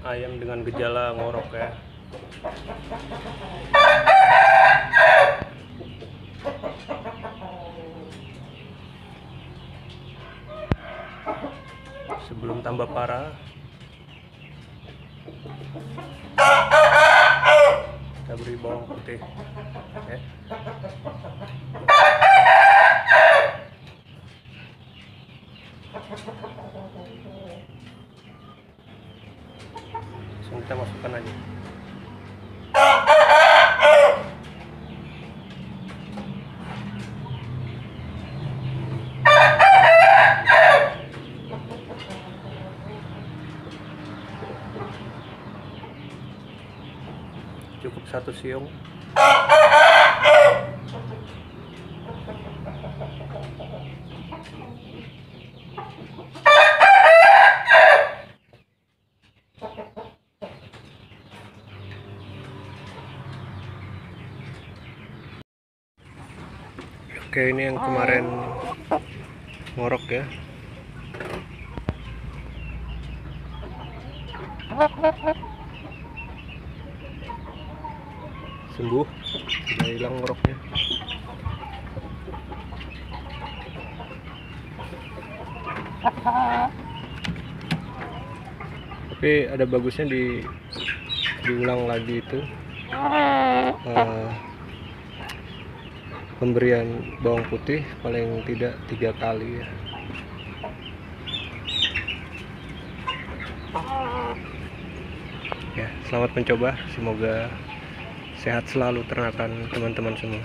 ayam dengan gejala ngorok ya. Sebelum tambah parah, kita beri bawang putih ya. Langsung kita masukkan aja. Cukup 1 siung. Oke, ini yang kemarin ngorok ya. Sembuh, sudah hilang ngoroknya. Tapi ada bagusnya diulang lagi itu pemberian bawang putih paling tidak 3 kali ya. Ya, selamat mencoba, semoga sehat selalu ternakan teman-teman semua.